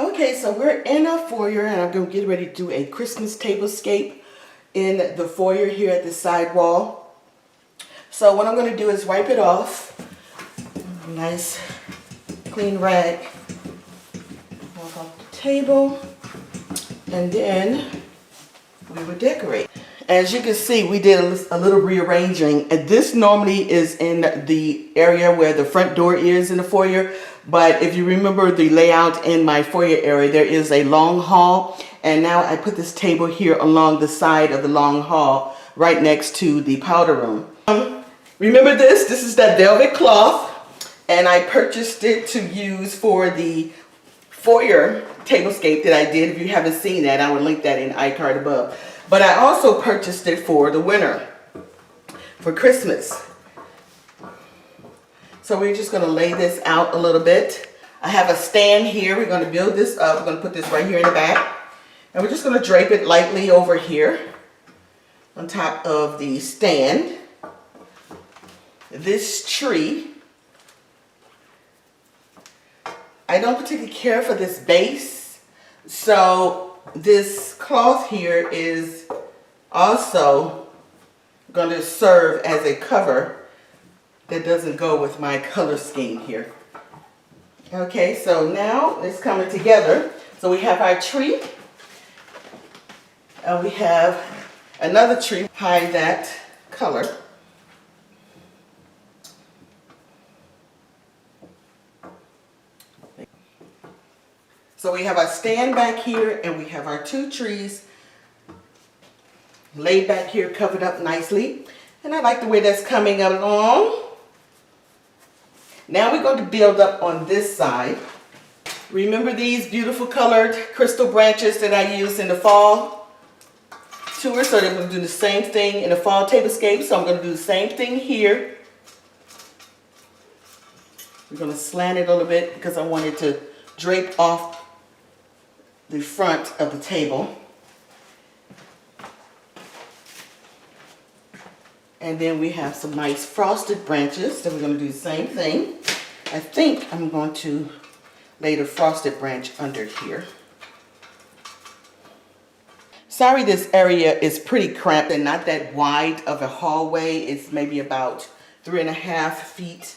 Okay, so we're in a foyer and I'm going to get ready to do a Christmas tablescape in the foyer here at the side wall. So what I'm going to do is wipe it off. Nice clean rag off the table. And then we will decorate. As you can see, we did a little rearranging. And this normally is in the area where the front door is in the foyer. But if you remember the layout in my foyer area, there is a long hall. And now I put this table here along the side of the long hall, right next to the powder room. Remember this? This is that velvet cloth. And I purchased it to use for the foyer tablescape that I did. If you haven't seen that, I will link that in the iCard above. But I also purchased it for the winter, for Christmas. So we're just going to lay this out a little bit. I have a stand here. We're going to build this up. We're going to put this right here in the back. And we're just going to drape it lightly over here on top of the stand. This tree, I don't particularly care for this base. So this cloth here is also going to serve as a cover that doesn't go with my color scheme here. Okay, so now it's coming together. So we have our tree, and we have another tree behind that color. So we have our stand back here, and we have our two trees laid back here, covered up nicely. And I like the way that's coming along. Now we're going to build up on this side. Remember these beautiful colored crystal branches that I used in the fall tour? So they're going to do the same thing in the fall tablescape. So I'm going to do the same thing here. We're going to slant it a little bit because I wanted to drape off the front of the table. And then we have some nice frosted branches that we're going to do the same thing. I think I'm going to lay the frosted branch under here. Sorry, this area is pretty cramped and not that wide of a hallway. It's maybe about 3.5 feet,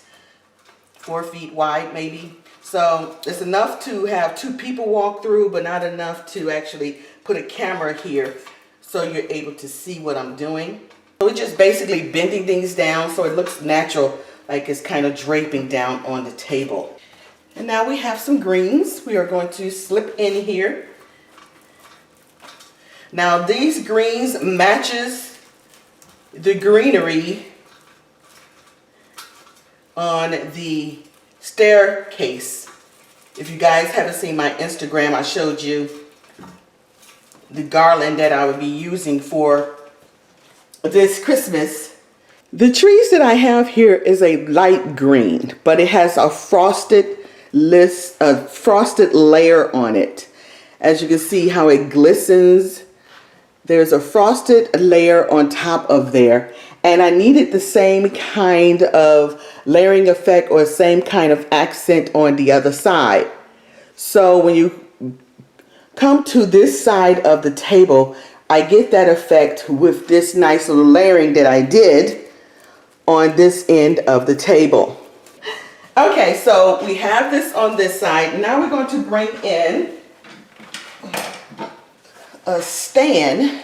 4 feet wide maybe. So it's enough to have 2 people walk through, but not enough to actually put a camera here so you're able to see what I'm doing. So we're just basically bending things down so it looks natural, like it's kind of draping down on the table. And now we have some greens we are going to slip in here. Now these greens matches the greenery on the staircase. If you guys haven't seen my Instagram, I showed you the garland that I would be using for this Christmas. The trees that I have here is a light green, but it has a frosted layer on it. As you can see how it glistens, there's a frosted layer on top of there. And I needed the same kind of layering effect or same kind of accent on the other side. So when you come to this side of the table, I get that effect with this nice little layering that I did on this end of the table. Okay, so we have this on this side. Now we're going to bring in a stand.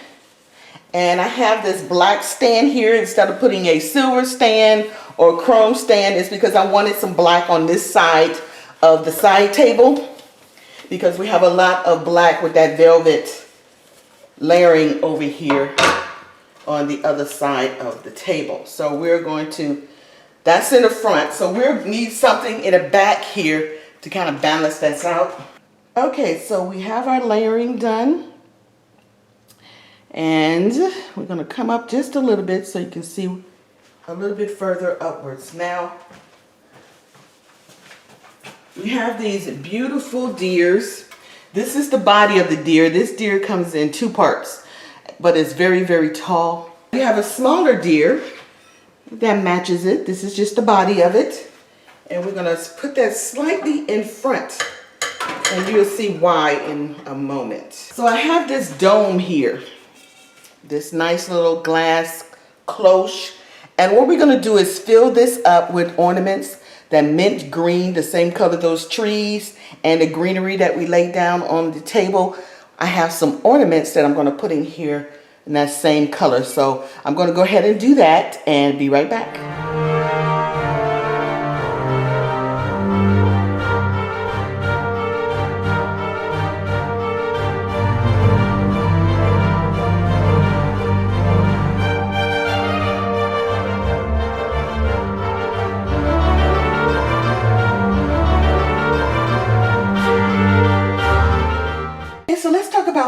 And I have this black stand here instead of putting a silver stand or chrome stand. It's because I wanted some black on this side of the side table, because we have a lot of black with that velvet layering over here on the other side of the table. So we're going to, that's in the front. So we need something in the back here to kind of balance this out. Okay, so we have our layering done. And we're going to come up just a little bit so you can see a little bit further upwards. Now, we have these beautiful deers. This is the body of the deer. This deer comes in 2 parts, but it's very, very tall. We have a smaller deer that matches it. This is just the body of it. And we're going to put that slightly in front And you'll see why in a moment. So I have this dome here. This nice little glass cloche. And what we're going to do is fill this up with ornaments. That mint green, the same color those trees, and the greenery that we laid down on the table. I have some ornaments that I'm going to put in here in that same color. So I'm going to go ahead and do that and be right back.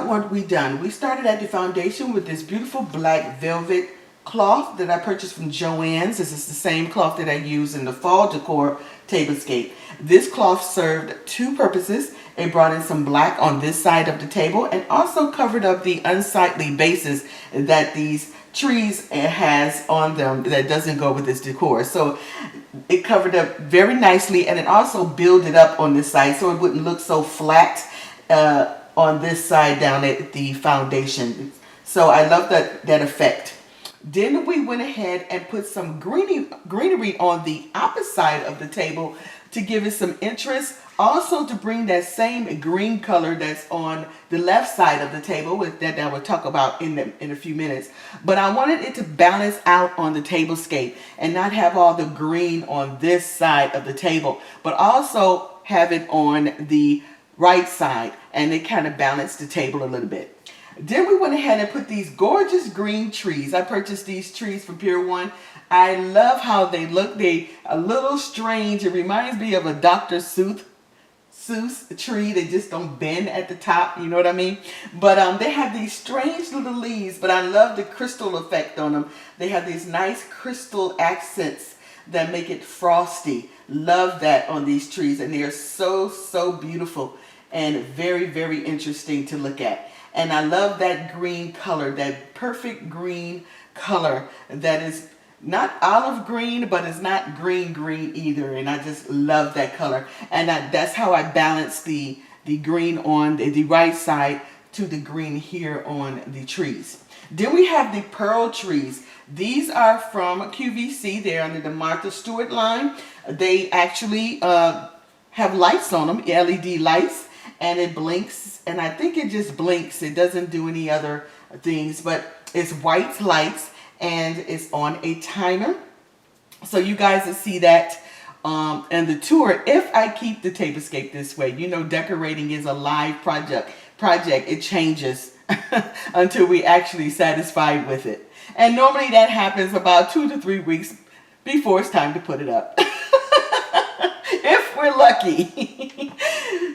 What we done. We started at the foundation with this beautiful black velvet cloth that I purchased from Joann's. This is the same cloth that I use in the fall decor tablescape. This cloth served two purposes. It brought in some black on this side of the table and also covered up the unsightly bases that these trees has on them that doesn't go with this decor. So it covered up very nicely, and it also builded up on this side so it wouldn't look so flat on this side down at the foundation. So I love that effect. Then we went ahead and put some greenery on the opposite side of the table to give it some interest. Also to bring that same green color that's on the left side of the table, with that I will talk about in a few minutes. But I wanted it to balance out on the tablescape and not have all the green on this side of the table, but also have it on the right side, and it kind of balanced the table a little bit. Then we went ahead and put these gorgeous green trees. I purchased these trees from Pier 1. I love how they look. They a little strange. It reminds me of a Dr. Seuss tree. They just don't bend at the top, you know what I mean? But they have these strange little leaves, but I love the crystal effect on them. They have these nice crystal accents that make it frosty. Love that on these trees, and they are so beautiful and very, very interesting to look at. And I love that green color, that perfect green color that is not olive green, but it's not green either. And I just love that color. And that's how I balance the green on the right side to the green here on the trees. Then we have the pearl trees. These are from QVC. They're under the Martha Stewart line. They actually have lights on them, LED lights, and it blinks. And I think it just blinks. It doesn't do any other things, but it's white lights and it's on a timer. So you guys will see that and the tour if I keep the tablescape this way. You know, decorating is a live project. It changes until we actually satisfied with it. And normally that happens about 2 to 3 weeks before it's time to put it up. If we're lucky.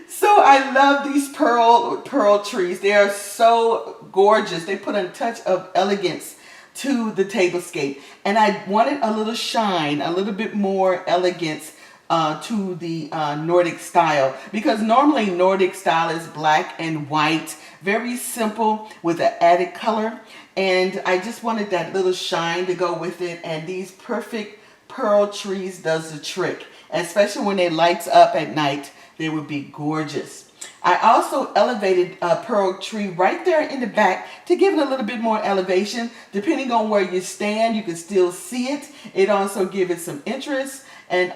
So I love these pearl trees. They are so gorgeous. They put a touch of elegance to the tablescape. And I wanted a little shine, a little bit more elegance to the Nordic style, because normally Nordic style is black and white, very simple with an added color, and I just wanted that little shine to go with it, and these perfect pearl trees does the trick, especially when they lights up at night. They would be gorgeous. I also elevated a pearl tree right there in the back to give it a little bit more elevation. Depending on where you stand, you can still see it. It also gives it some interest and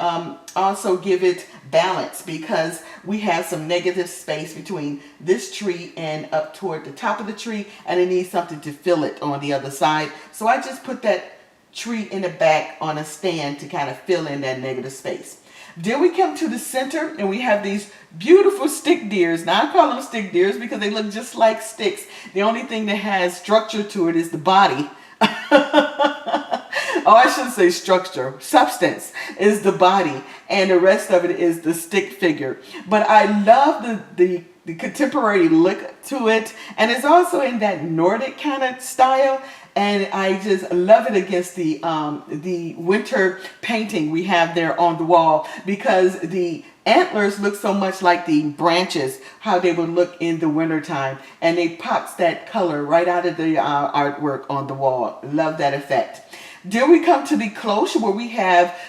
also give it balance, because we have some negative space between this tree and up toward the top of the tree, and it needs something to fill it on the other side. So I just put that tree in the back on a stand to kind of fill in that negative space. Then we come to the center and we have these beautiful stick deers. Now I call them stick deers because they look just like sticks. The only thing that has structure to it is the body. Oh, I shouldn't say structure. Substance is the body, and the rest of it is the stick figure. But I love the contemporary look to it, and it's also in that Nordic kind of style. And I just love it against the winter painting we have there on the wall, because the antlers look so much like the branches, how they would look in the wintertime. And it pops that color right out of the artwork on the wall. Love that effect. Then we come to the cloche where we have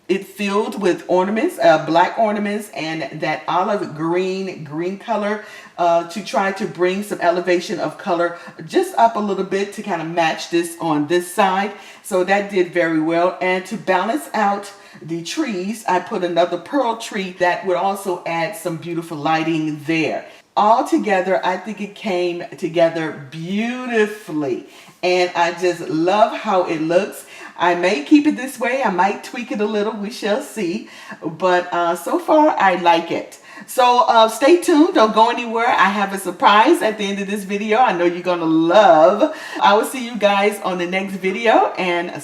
it filled with ornaments, black ornaments, and that olive green color to try to bring some elevation of color just up a little bit to kind of match this on this side. So that did very well. And to balance out the trees, I put another pearl tree that would also add some beautiful lighting there. All together, I think it came together beautifully, and I just love how it looks. I may keep it this way. I might tweak it a little. We shall see. But so far, I like it. So stay tuned. Don't go anywhere. I have a surprise at the end of this video. I know you're going to love. I will see you guys on the next video. And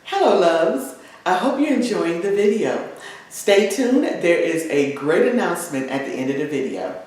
hello loves, I hope you're enjoying the video. Stay tuned, there is a great announcement at the end of the video.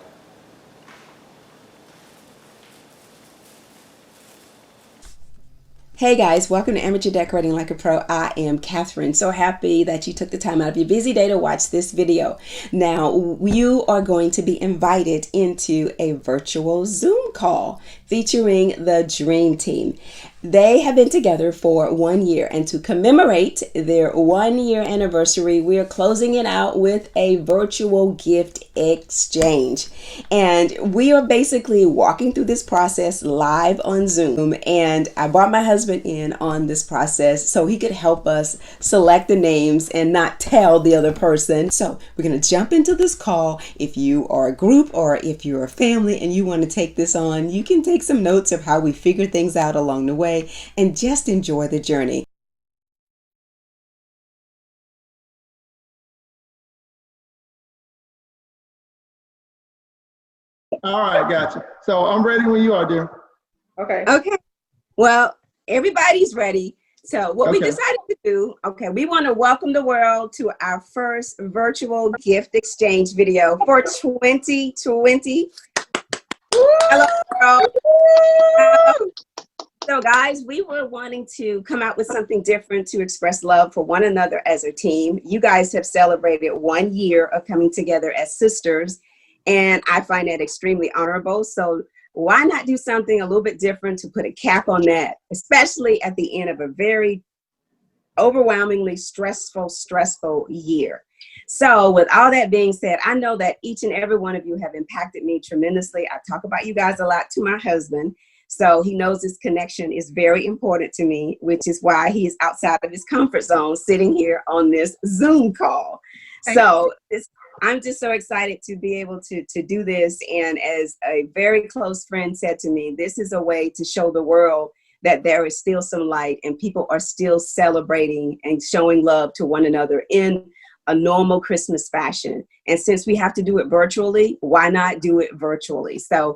Hey guys, welcome to Amateur Decorating Like a Pro. I am Catherine. So happy that you took the time out of your busy day to watch this video. Now, you are going to be invited into a virtual Zoom call featuring the Dream Team. They have been together for 1 year, and to commemorate their 1 year anniversary, we are closing it out with a virtual gift exchange. And we are basically walking through this process live on Zoom. And I brought my husband in on this process so he could help us select the names and not tell the other person. So we're going to jump into this call. If you are a group or if you're a family and you want to take this on, you can take some notes of how we figure things out along the way and just enjoy the journey. All right, gotcha. So I'm ready when you are, dear. Okay. Okay. Well, everybody's ready. So what we decided to do, we want to welcome the world to our first virtual gift exchange video for 2020. Hello, world. So guys, we were wanting to come out with something different to express love for one another as a team. You guys have celebrated 1 year of coming together as sisters, and I find that extremely honorable. So why not do something a little bit different to put a cap on that, especially at the end of a very overwhelmingly stressful year. So with all that being said, I know that each and every one of you have impacted me tremendously. I talk about you guys a lot to my husband. So he knows this connection is very important to me, which is why he is outside of his comfort zone sitting here on this Zoom call. So I'm just so excited to be able to do this. And as a very close friend said to me, this is a way to show the world that there is still some light and people are still celebrating and showing love to one another in a normal Christmas fashion. And since we have to do it virtually, why not do it virtually? So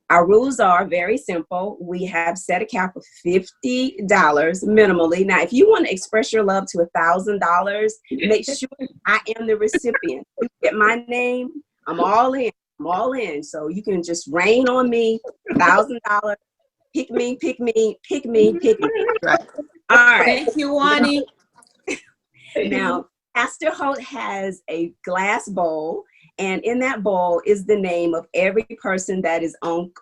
our rules are very simple. We have set a cap of $50 minimally. Now, if you want to express your love to $1,000, make sure I am the recipient. You get my name, I'm all in. I'm all in. So you can just rain on me, $1,000. Pick me, pick me, pick me, pick me. Right. All right. Thank you, Juani. Now, Pastor Holt has a glass bowl, and in that bowl is the name of every person that is on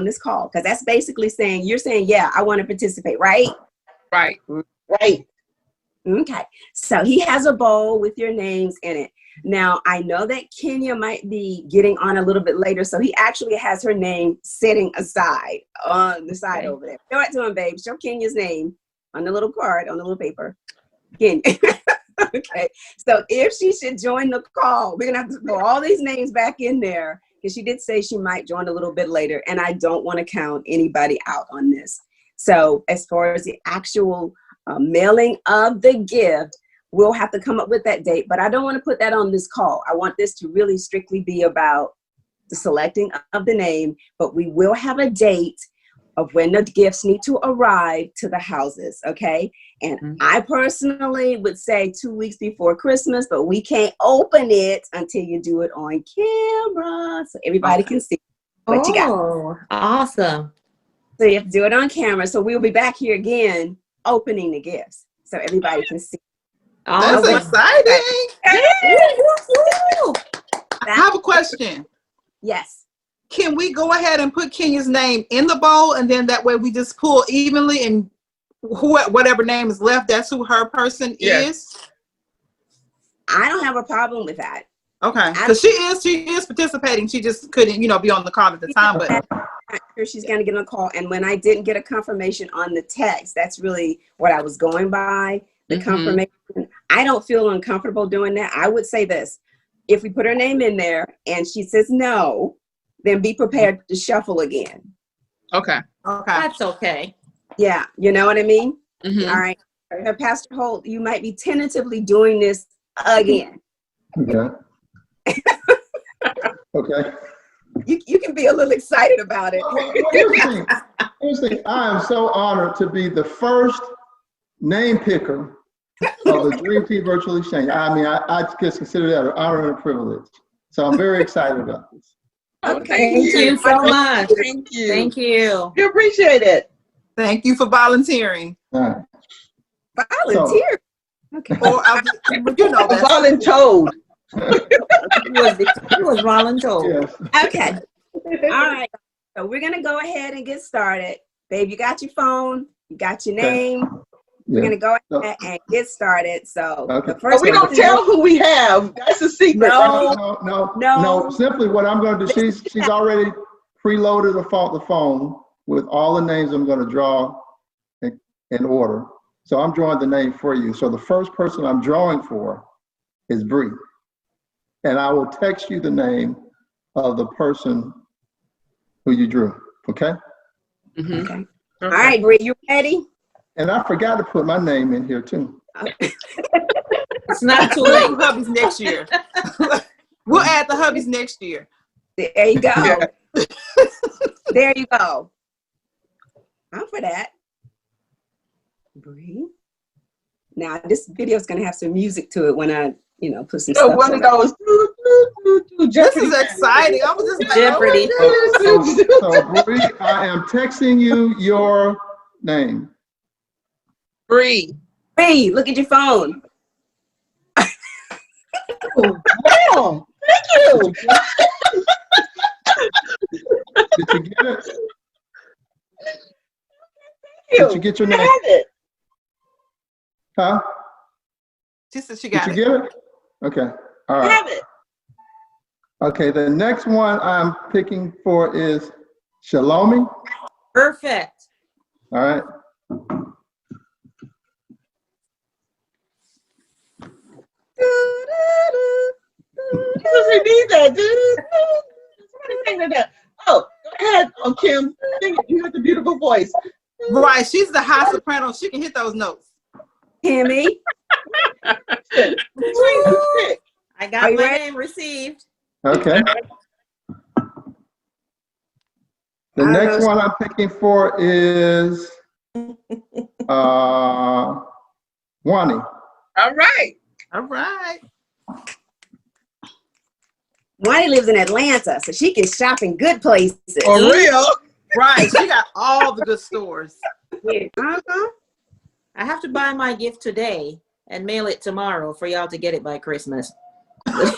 this call, because that's basically saying, you're saying, yeah, I want to participate, right? Right. Right. Okay. So he has a bowl with your names in it. Now, I know that Kenya might be getting on a little bit later, so he actually has her name sitting aside on the side over there. Show it to him, babe. Show Kenya's name on the little card, on the little paper. Kenya. Okay. So if she should join the call, we're going to have to throw all these names back in there, because she did say she might join a little bit later, and I don't want to count anybody out on this. So as far as the actual mailing of the gift, we'll have to come up with that date, but I don't want to put that on this call. I want this to really strictly be about the selecting of the name, but we will have a date of when the gifts need to arrive to the houses, okay? And I personally would say 2 weeks before Christmas, but we can't open it until you do it on camera so everybody can see what you got. Oh, awesome. So you have to do it on camera. So we'll be back here again opening the gifts so everybody can see. That's Awesome. exciting. I have a question. Yes. Can we go ahead and put Kenya's name in the bowl, and then that way we just pull evenly, and whatever name is left, that's who her person is? I don't have a problem with that. Okay, because she is participating. She just couldn't, be on the call at the time. But I'm sure she's going to get on a call. And when I didn't get a confirmation on the text, that's really what I was going by. The confirmation. I don't feel uncomfortable doing that. I would say this: if we put her name in there and she says no, then be prepared to shuffle again. okay. That's okay. Yeah, you know what I mean? Mhm. All right. Pastor Holt, you might be tentatively doing this again. Okay. Okay. You can be a little excited about it. Well, here's the thing. I am so honored to be the first name picker of the Dream Team Virtual Exchange. I mean, I just consider that an honor and a privilege. So I'm very excited about this. Okay. Thank you so much. Thank you. Thank you. We appreciate it. Thank you for volunteering. All right. Volunteer. Okay. Or that's Voluntold. He was voluntold. Yes. Okay. All right. So we're going to go ahead and get started. Babe, you got your phone. You got your name. We're going to go ahead and get started. So the first We don't tell who we have. That's a secret. No. Simply what I'm going to do, she's already preloaded the phone with all the names I'm going to draw in order. So I'm drawing the name for you. So the first person I'm drawing for is BRE. And I will text you the name of the person who you drew. Okay? Okay. All right, BRE, you ready? And I forgot to put my name in here too. It's not too We'll late. do hubbies next year. We'll add the hubbies next year. There you go. There you go. I'm for that. BRE. Now this video is going to have some music to it when I, put some stuff. One of those. This is exciting. I was just Jeopardy. So BRE, I am texting you your name. BRE. BRE, look at your phone. Wow. Thank you. Did you get it? Did Did you get your name? it. Huh? She said she Did got you it. get it? Okay. All right. Have it. Okay. The next one I'm picking for is CHELOMIE. Perfect. All right. We need that, dude. Somebody sing that. Oh, go ahead, Kim. Sing it. You have the beautiful voice. Right, she's the high soprano. She can hit those notes. Kimmy, I got my name received. Okay. The next one I'm picking for is Juani. All right. All right. Juani lives in Atlanta, so she can shop in good places. For real. Right, she got all the good stores. Uh-huh. I have to buy my gift today and mail it tomorrow for y'all to get it by Christmas. I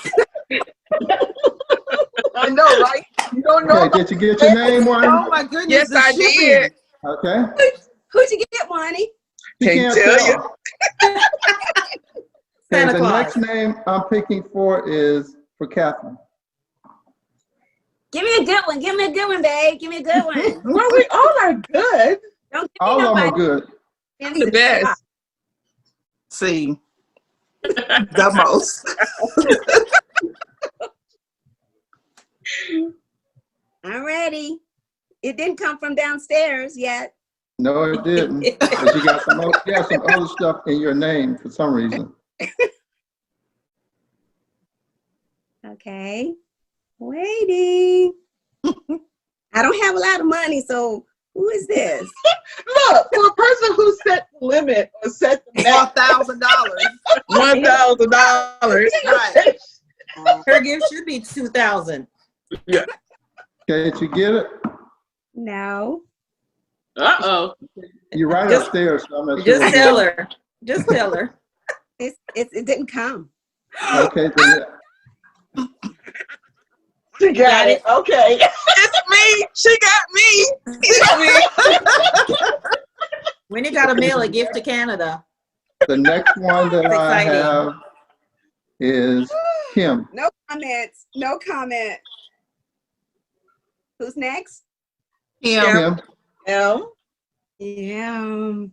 know, right? You don't know. Okay, did you get your name, Juani? Oh my goodness. Yes, the I shipping. did. Okay. Who'd you get, Juani? She Can't can't tell tell. Okay, Santa the Claus. next name I'm picking for is for CATHRYN. Give me a good one. Give me a good one, babe. Give me a good one. Well, we all are good. Don't give All me of them are nobody. good. I'm the best. See, the most. I'm ready. It didn't come from downstairs yet. No, it didn't. But you got some other stuff in your name for some reason. Okay. Waiting. I don't have a lot of money, so who is this? Look, for a person who set the limit or set the max, $1,000. $1,000. Right. Her gift should be $2,000. Yeah. Okay, did you get it? No. Uh-oh. You're right Just- upstairs. So I'm not sure Just what tell her. Just tell her. It didn't come. Okay, then She got it. Okay. It's me. She got me. It's me. When you gotta mail a gift to Canada. the next one that I Exciting. have is Kim. No comments. No comment. Who's next? Kim. Kim. Yeah.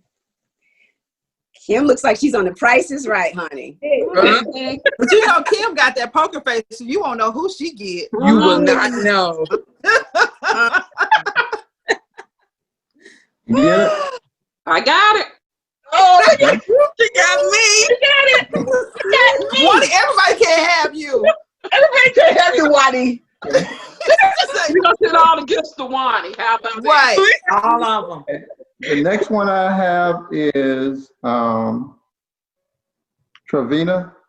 Kim looks like she's on The Price is Right, honey. But you know, Kim got that poker face, so you won't know who she get. You will not know. You get it? I got it. Oh, she got me. She got it. She got me. Wani, everybody can't have you. Everybody can have you, Wani. We're gonna send all the gifts to Juani. How about that? Right. All of them. The next one I have is TRAVINA.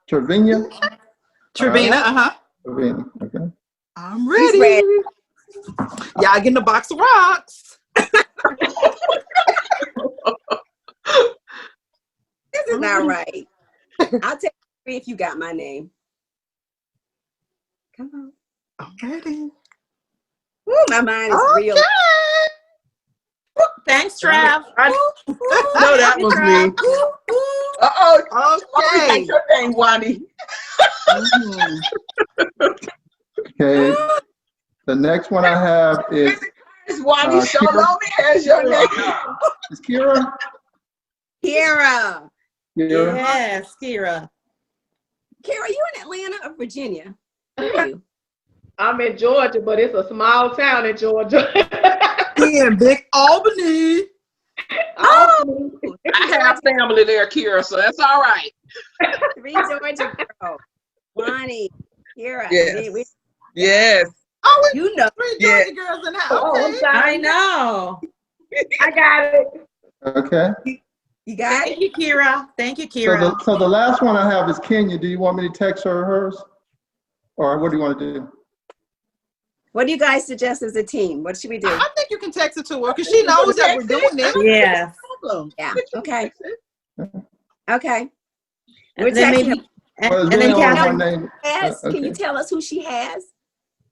Trevina, TRAVINA, okay. I'm ready. Y'all getting a box of rocks. This is not right. I'll take 3 if you got my name. Come on. I'm ready. Woo, my mind is real. Thanks, Trav. No, that was me. Uh-oh. Okay. Take your name, Wani. Okay. The next one I have is Wani Shalom has your name. is Kira. Kira. Kira. Yes, Kira. Kira, you in Atlanta or Virginia? Where are you? I'm in Georgia, but it's a small town in Georgia. In Big Albany. Oh, I have family there, Kira, so that's all right. 3 Georgia girl. Bonnie, Kira. Yes. Yes. Oh, You know. 3 Yeah. Georgia girls in the house. Oh, Okay. I know. I got it. Okay. You got Thank it? you, Kira. Thank you, So Kira. the last one I have is Kenya. Do you want me to text her hers? Or what do you want to do? What do you guys suggest as a team? What should we do? I think you can text it to her because she knows that we're doing it. Yeah. Yeah. Okay. Okay. We're And then texting maybe, and, Well, and there's then really only one Catherine, name. Yes. Can you Okay. tell us who she has?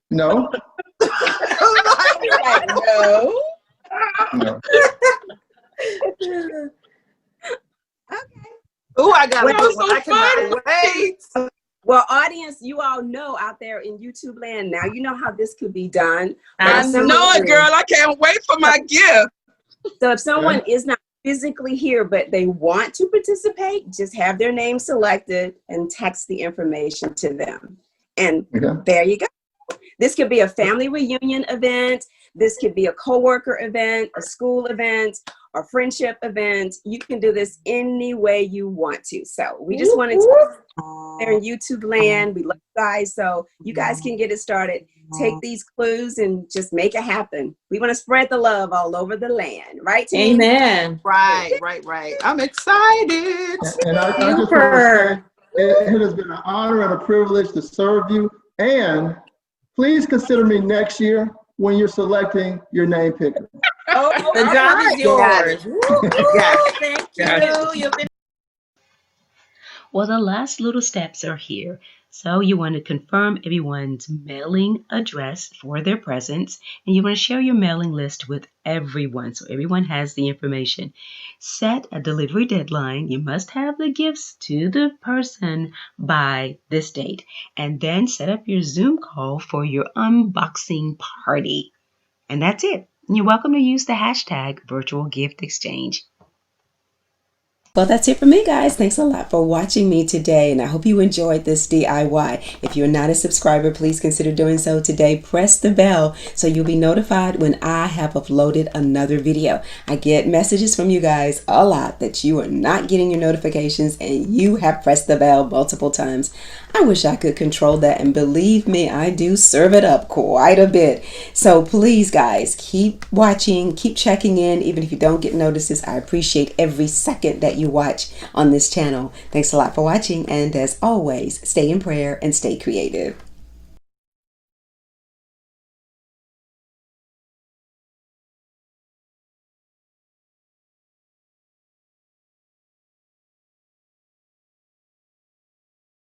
No? No. No. Okay. Oh, I got a That good was one. so I cannot wait. Well, audience, you all know out there in YouTube land now, you know how this could be done. I know it, girl. I can't wait for my gift. So if someone is not physically here, but they want to participate, just have their name selected and text the information to them. And there you go. This could be a family reunion event. This could be a coworker event, a school event, a friendship event. You can do this any way you want to. So we just wanted to there in YouTube land. We love you guys. So you guys can get it started. Take these clues and just make it happen. We want to spread the love all over the land. Right, team? Amen. Right. I'm excited. And I just want to say, it has been an honor and a privilege to serve you. And please consider me next year when you're selecting your name picker. The job is yours. Thank you. You've been Well, the last little steps are here. So you want to confirm everyone's mailing address for their presents, and you want to share your mailing list with everyone so everyone has the information. Set a delivery deadline. You must have the gifts to the person by this date, and then set up your Zoom call for your unboxing party. And that's it. You're welcome to use the hashtag virtual gift exchange. Well, that's it for me, guys. Thanks a lot for watching me today, and I hope you enjoyed this DIY. If you're not a subscriber, please consider doing so today. Press the bell so you'll be notified when I have uploaded another video. I get messages from you guys a lot that you are not getting your notifications and you have pressed the bell multiple times. I wish I could control that, and believe me, I do serve it up quite a bit. So please, guys, keep watching, keep checking in. Even if you don't get notices, I appreciate every second that you watch on this channel. Thanks a lot for watching, and as always, stay in prayer and stay creative.